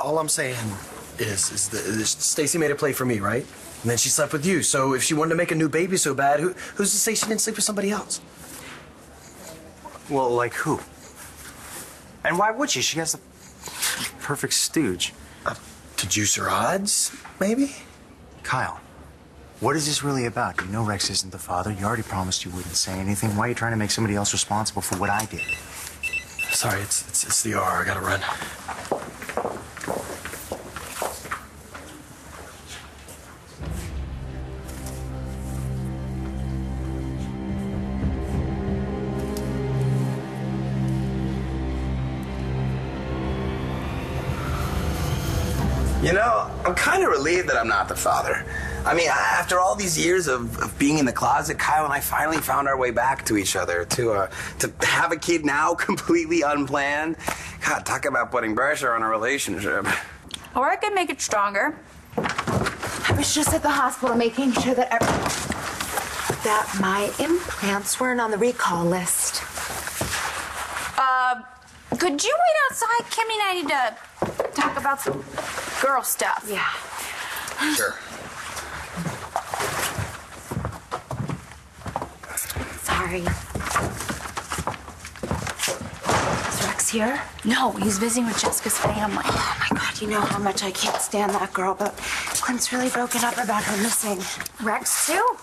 all I'm saying is that Stacy made a play for me, right? And then she slept with you. So if she wanted to make a new baby so bad, who's to say she didn't sleep with somebody else? Well, like who? And why would she? She has the perfect stooge. To juice her odds, maybe? Kyle, what is this really about? You know Rex isn't the father. You already promised you wouldn't say anything. Why are you trying to make somebody else responsible for what I did? Sorry, it's the R. I gotta run. You know, I'm kind of relieved that I'm not the father. I mean, after all these years of being in the closet, Kyle and I finally found our way back to each other. To have a kid now completely unplanned. God, talk about putting pressure on a relationship. Or I could make it stronger. I was just at the hospital making sure that my implants weren't on the recall list. Could you wait outside? Kimmy and I need to talk about some girl stuff. Yeah. Sure. Sorry. Is Rex here? No, he's visiting with Jessica's family. Oh, my God, you know how much I can't stand that girl, but Clint's really broken up about her missing. Rex, too.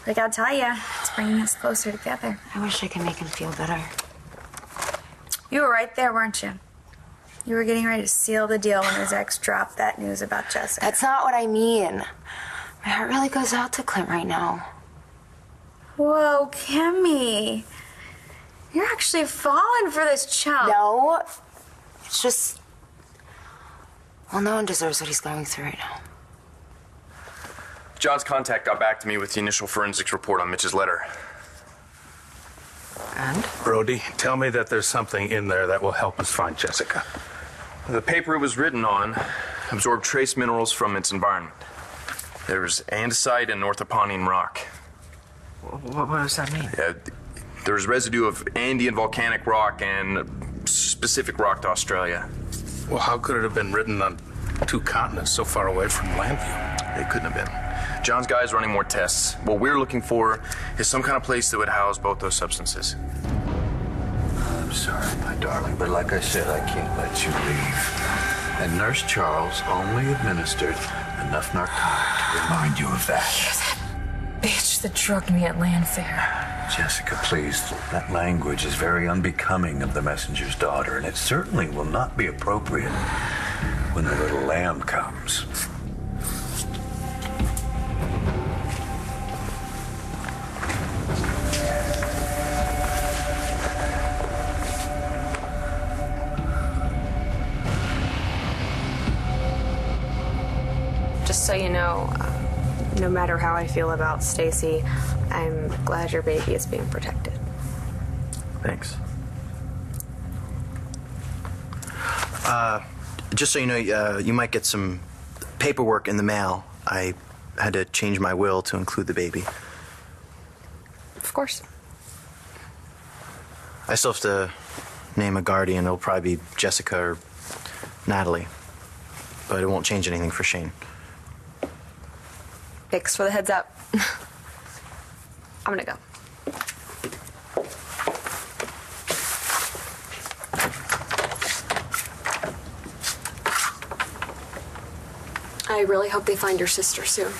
I gotta tell you, it's bringing us closer together. I wish I could make him feel better. You were right there, weren't you? You were getting ready to seal the deal when his ex dropped that news about Jessica. That's not what I mean. My heart really goes out to Clint right now. Whoa, Kimmy. You're actually falling for this chump. No. It's just... Well, no one deserves what he's going through right now. John's contact got back to me with the initial forensics report on Mitch's letter. And? Brody, tell me that there's something in there that will help us find Jessica. The paper it was written on absorbed trace minerals from its environment. There was andesite and orthoponian rock. What does that mean? Yeah, there was residue of Andean volcanic rock and specific rock to Australia. Well, how could it have been written on two continents so far away from Landview? It couldn't have been. John's guy is running more tests. What we're looking for is some kind of place that would house both those substances. I'm sorry, my darling, but like I said, I can't let you leave. And Nurse Charles only administered enough narcotic to remind you of that. Bitch that drugged me at land fair. Jessica, please, that language is very unbecoming of the messenger's daughter, and it certainly will not be appropriate when the little lamb comes. Just so you know, no matter how I feel about Stacy, I'm glad your baby is being protected. Thanks. Just so you know, you might get some paperwork in the mail. I had to change my will to include the baby. Of course. I still have to name a guardian. It'll probably be Jessica or Natalie. But it won't change anything for Shane. Thanks for the heads up. I'm gonna go. I really hope they find your sister soon.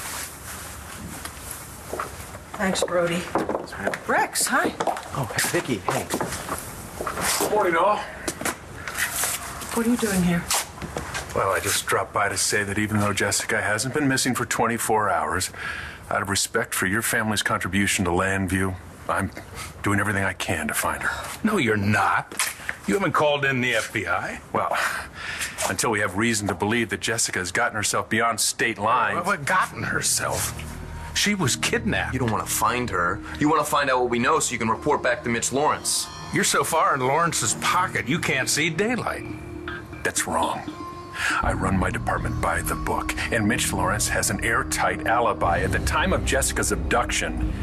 Thanks, Brody. Rex, hi. Oh, Vicky, hey. Morning, all. What are you doing here? Well, I just dropped by to say that even though Jessica hasn't been missing for 24 hours, out of respect for your family's contribution to Landview, I'm doing everything I can to find her. No, you're not. You haven't called in the FBI. Well, until we have reason to believe that Jessica has gotten herself beyond state lines. What gotten herself? She was kidnapped. You don't want to find her. You want to find out what we know so you can report back to Mitch Lawrence. You're so far in Lawrence's pocket, you can't see daylight. That's wrong. I run my department by the book, and Mitch Lawrence has an airtight alibi. At the time of Jessica's abduction,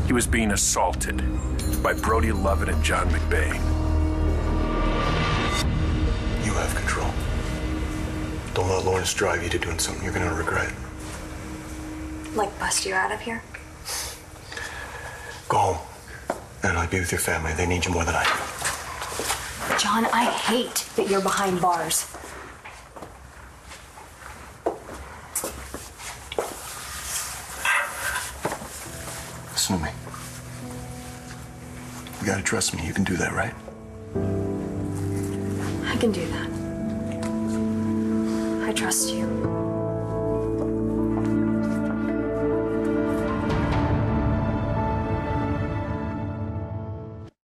he was being assaulted by Brody Lovett and John McBain. You have control. Don't let Lawrence drive you to doing something you're gonna regret. Like bust you out of here? Go home and be with your family. They need you more than I do. John, I hate that you're behind bars. Listen to me. You gotta trust me. You can do that, right? I can do that. I trust you.